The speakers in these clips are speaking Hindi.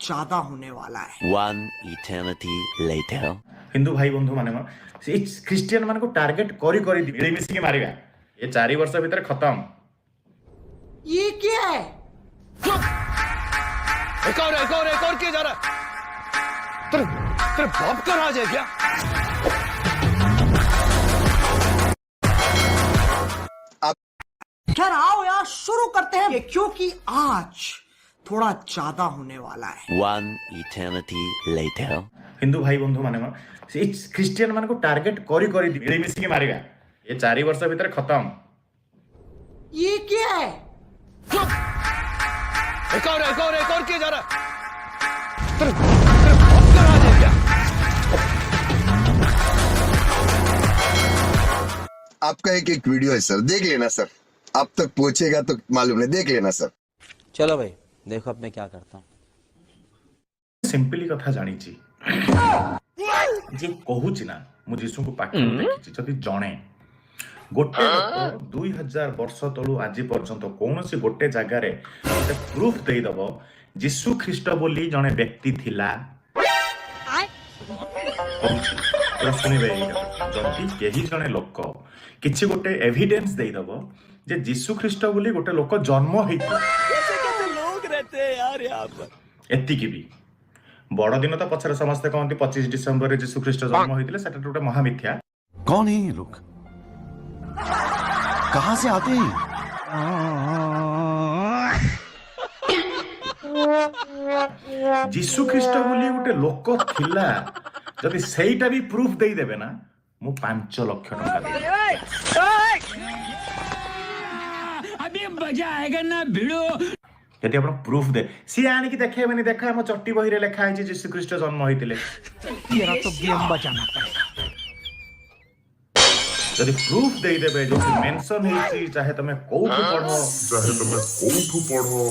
ज्यादा होने वाला है। One eternity later. हिंदू भाई बंधु माने ख्रिस्टियन मान को टार्गेट करी मिलमिशी मारिबा ये 4 वर्ष भीतर खत्म। ये क्या है? एक और किया जा रहा है। तेरे बाप का राज है क्या? खैर आओ यार शुरू करते हैं क्योंकि आज थोड़ा ज्यादा होने वाला है। One eternity later. हिंदू भाई बंधु माने ख्रिस्टियन मान को टार्गेट करी मिलमिशी मारिबा ये 4 वर्ष भीतर खत्म। ये क्या है? एक और किया जा रहा है। तेरे बाप का राज है क्या? आपका एक वीडियो है सर, देख लेना सर। अब तक पहुंचेगा तो मालूम नहीं, देख लेना सर। चलो भाई देखो अब मैं क्या करता हूँ। सिंपली कथा जानी जे कहूची ना मु जीसु को पाखर देखिछि जदि जणे गोटे लोक 2000 वर्ष तळु आज पर्यंत कोनोसी गोटे जगह रे गोटे प्रूफ देई दबो जीसु ख्रीष्ट बोली जणे व्यक्ति थिला सुनिबे जदि केही जणे लोक किछि गोटे एविडेंस देई दबो जे जीसु ख्रीष्ट बोली गोटे लोक जन्म हेइथि कैसे लोग रहते हैं यार यहाँ पर। एतिकी भी बड़ दिन तो पछरे समस्त कहते 25 डिसेम्बर रे जीसु ख्रीष्ट जन्म होइतिले सेटा गोटे महामिथ्या। कौन है ये लोग? कहां से आते हैं? जीसु ख्रीष्ट बोली गोटे लोक थिला जदि सेईटा भी प्रूफ देई देबे ना मु 5 लाख टका देबे। अभी मजा आएगा ना भिड़ो। यदि आपण प्रूफ दे सी आनी की देखेबेनी देखा हम चट्टी बही रे लिखा है जीसु ख्रीष्ट जन्म होइतिले तेरा तो गेम बजाना पड़ेगा। यदि प्रूफ देई देबे जो मेंशन हेछि चाहे तमे कोठु पढो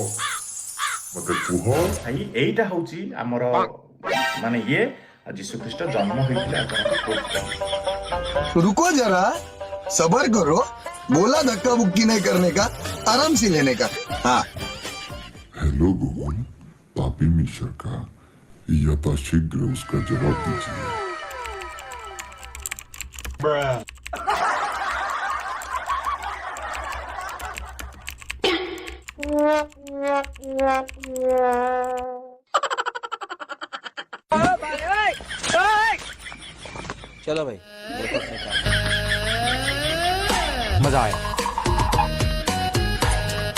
मते कुहो भाई एटा होछि हमर माने ये जीसु ख्रीष्ट जन्म होइतिले आपण रुको जरा, सबर करो। बोला धक्का मुक्की नहीं करने का, आराम से लेने का। हाँ हेलो गूगल, पापी मिश्र का यथाशीघ्र उसका जवाब दीजिए। चलो भाई देखो अब मैं क्या करता हूँ। मजा आया।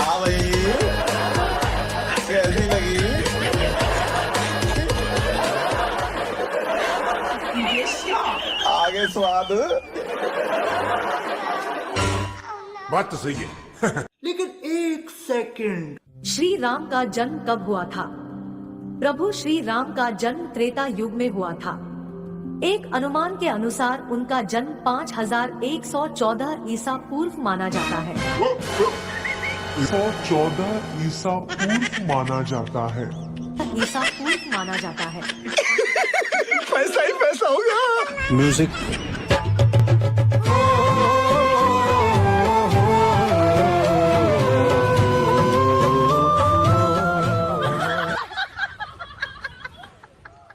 हाँ भाई कैसी लगी? आगे स्वाद। बात तो सही है। लेकिन एक सेकंड, श्री राम का जन्म कब हुआ था? प्रभु श्री राम का जन्म त्रेता युग में हुआ था। एक अनुमान के अनुसार उनका जन्म 5114 ईसा पूर्व माना जाता है। 114 ईसा पूर्व माना जाता है। ईसा पूर्व माना जाता है। पैसा ही पैसा होगा। म्यूजिक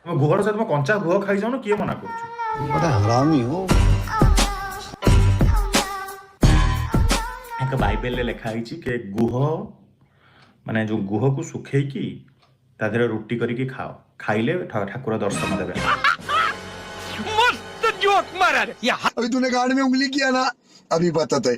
गुहर सहित कंचा गुह खाई जाऊन किए मना करूछु बड़ा हरामी हो। एक बाइबल रे लिखा है कि गुह माने जो गुह को सुखे की ता देहरे रोटी करके खाओ, खाइले ठाकुर दर्शन देवे। मस्त जोक मारा रे। अभी तूने गाड़ में उंगली किया ना, अभी बताते।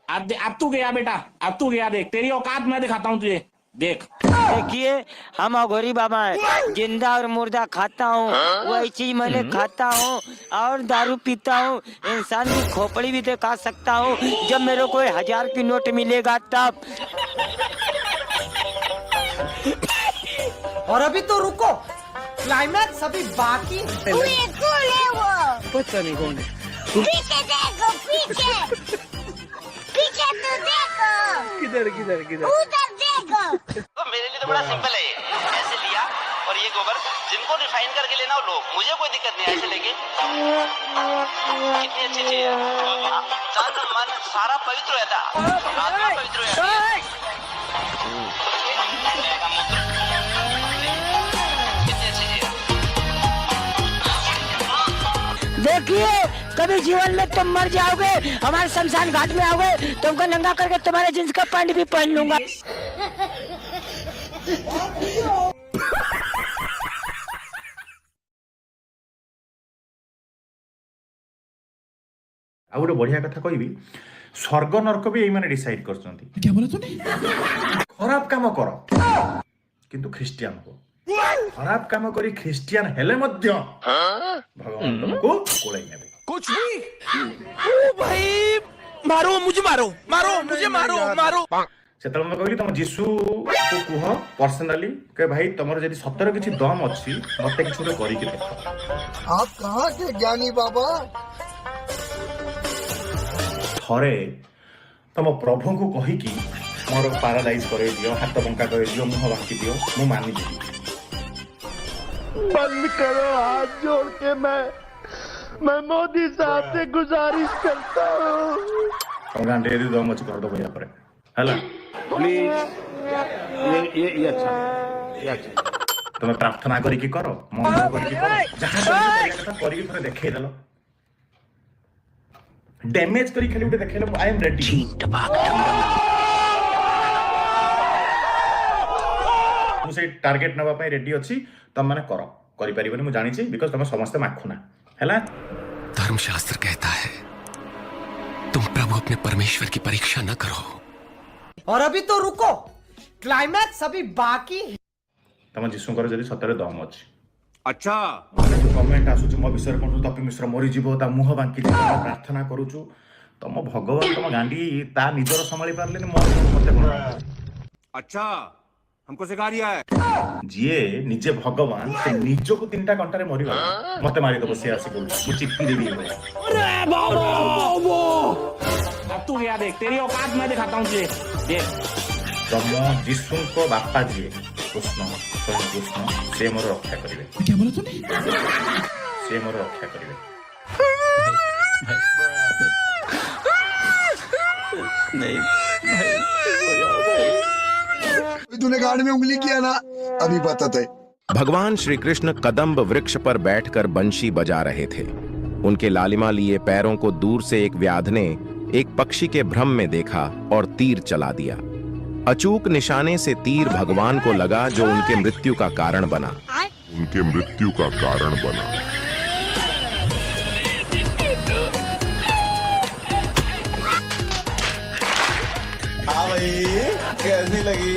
अब तू गया बेटा, अब तू गया। देख तेरी औकात मैं दिखाता हूँ तुझे, देख। देखिए हम अघोरी बाबा है, जिंदा और मुर्दा खाता हूँ, वही चीज मैंने खाता हूँ और दारू पीता हूँ। इंसान की खोपड़ी भी दिखा सकता हूँ जब मेरे को 1000 की नोट मिलेगा तब। और अभी तो रुको, क्लाइमैक्स अभी बाकी। पता नहीं कौन है। पीछे देखो, पीछे पीछे तो देखो। किधर किधर किधर? उधर देखो। तो मेरे लिए तो बड़ा सिंपल है, ऐसे लिया और ये गोबर जिनको रिफाइन करके लेना हो लो, मुझे कोई दिक्कत नहीं है। ऐसे लेके कितनी अच्छी चीज है, तन मन सारा पवित्र रहता, आत्मा पवित्र रहती है। कभी जीवन में तुम मर जाओगे, हमारे शमशान घाट में आओगे, तुमको नंगा करके तुम्हारे जींस का पैंट भी पहन लूंगा। आ गोटे बढ़िया कथा कहबी स्वर्ग नरक भी एई डिसाइड करछंती। क्या बोला तूने? खराब काम कर किंतु ख्रिस्टियन हो, खराब काम करी ख्रिस्टियन हेले मध्य भगवान तुमको कोलाई नेबे। कुछ भी ओ भाई, मारो मुझे, मारो मारो मुझे, मारो मारो। सेतल मैं कहली तुम जीसु को कुह पर्सनली के भाई तुमर जदी सतर किछि दम अछि मते किछु तो करी के देखो। आप कहाँ के ज्ञानी बाबा? थरे तुम प्रभु को कही कि मोर पैरालाइज करे दियो, हाथ बंका करे दियो, मुंह बाकी दियो, मु मानी देबी। बंद करो हाथ जोड़ के, मैं मोदी साहब से गुजारिश करता हूँ। तुम गांडे दे दम अछि कर दो भैया करे हला प्लीज। ये अच्छा तुम्हें प्रार्थना करी कि करो, मन करी कि करो, जहां करी कि थरे देखे देलो, डैमेज करी खाली उठे देखेलो आई एम रेडी। मु से टारगेट नवा पई रेडी अछि, तुम माने करो, करि परिबनी मु जानि छी बिकॉज़ तुम समस्त माखुना हैला। धर्मशास्त्र कहता है तुम प्रभु अपने परमेश्वर की परीक्षा न करो। और अभी तो रुको, क्लाइमैक्स अभी बाकी है। तुम जीसु कर जदी सतरे दम अछि। अच्छा कमेंट आसुछु मो विषय कोन तपी मिश्र मरि जीवो ता मुह बांकी प्रार्थना करूछु, तुम भगवान तुम गांडी ता निजर संभाली पारलेनी मोर मते कोन। अच्छा हमको सिखा रिया है। जिए निजे भगवान से निजो को 3टा घंटा रे मरिबा मते मारी दबो से आसी बोल मु चिट्ठी देबी। अरे बाबा अब तू गया देख, तेरी औकात मैं दिखाता हूँ तुझे देख। तुम जीसु को बापा जी कृष्ण स्वयं कृष्ण से मोर रक्षा करिवे। क्या बोला तूने? से मोर रक्षा करिवे। नहीं तूने गाड़ में उंगली किया ना, अभी पता थे। भगवान श्री कृष्ण कदम्ब वृक्ष पर बैठकर बंशी बजा रहे थे। उनके लालिमा लिए पैरों को दूर से एक व्याध ने एक पक्षी के भ्रम में देखा और तीर चला दिया। अचूक निशाने से तीर भगवान को लगा, जो उनके मृत्यु का कारण बना। उनके मृत्यु का कारण बना। हाँ भाई, कैसी लगी?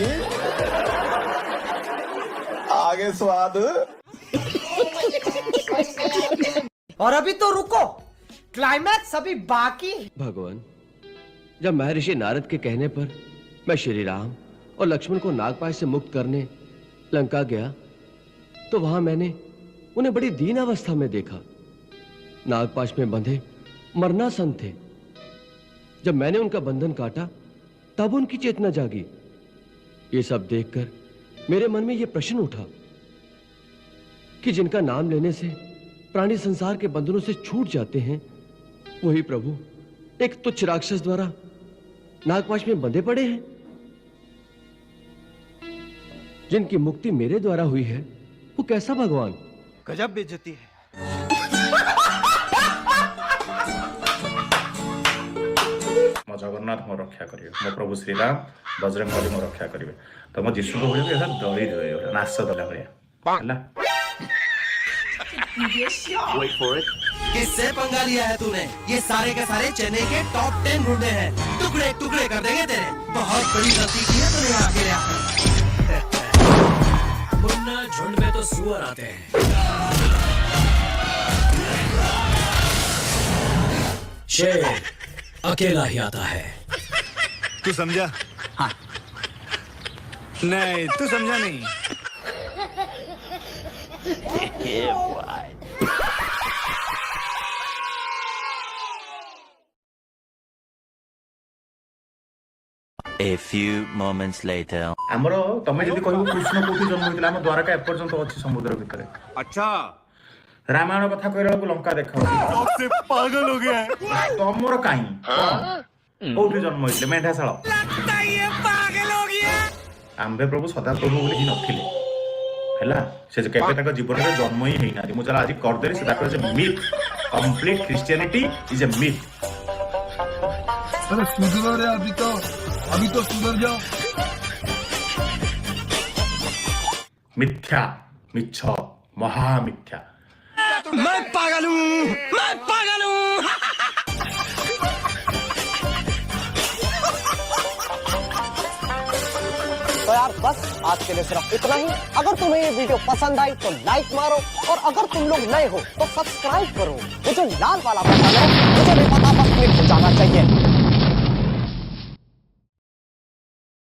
आगे स्वाद। और अभी तो रुको, क्लाइमैक्स अभी बाकी है। भगवान, जब महर्षि नारद के कहने पर मैं श्री राम और लक्ष्मण को नागपाश से मुक्त करने लंका गया, तो वहां मैंने उन्हें बड़ी दीन अवस्था में देखा। नागपाश में बंधे मरणासन थे। जब मैंने उनका बंधन काटा तब उनकी चेतना जागी। ये सब देखकर मेरे मन में यह प्रश्न उठा कि जिनका नाम लेने से प्राणी संसार के बंधनों से छूट जाते हैं, वही प्रभु एक तुच्छ राक्षस द्वारा नागपाश में बंधे पड़े हैं। जिनकी मुक्ति मेरे द्वारा हुई है, वो कैसा भगवान? गजब बेइज्जती है। मो जगन्नाथ मो रक्षा करिवे, मो प्रभु श्री राम बजरंग बली मो रक्षा करिवे। तो मो जीसु को बोले ऐसा दली देवे नाश दला भया हला। Wait for it. किससे पंगा लिया है तूने? ये सारे के सारे चने के टॉप 10 गुंडे हैं। टुकड़े टुकड़े कर देंगे तेरे। बहुत बड़ी गलती की है तूने अकेले आके। मुन्ना, झुंड में तो सुअर आते हैं। शेर अकेला ही आता है। तू समझा? हाँ। नहीं, तू समझा नहीं। A few moments later. हमरो तमे जदी कहबो कृष्ण कोठी जन्म होइतला हम द्वारका एपर्यंत अछि समुद्र भितरे। अच्छा रामायण कथा कहला को लंका देखा सबसे पागल हो गया है। तमरो काई कोठी जन्म होइतले मेढाशाଳ। लगता है ये पागल हो गया। आंबे प्रभु सदा प्रभु बोली नथिले हैला से केबे तक जीवन रे जन्म ही हेइना मु चला आज कर देली से ताकर जे myth complete Christianity is a myth. अरे सुधरो रे, अभी तो सुधर जाओ। मिथ्या, मिच्छ, महामिथ्या। मैं पागल हूँ, मैं पागल हूँ। तो यार बस आज के लिए सिर्फ इतना ही। अगर तुम्हें ये वीडियो पसंद आई तो लाइक मारो, और अगर तुम लोग नए हो तो सब्सक्राइब करो। वो जो लाल वाला बटन है मुझे नहीं पता, बस क्लिक हो जाना चाहिए।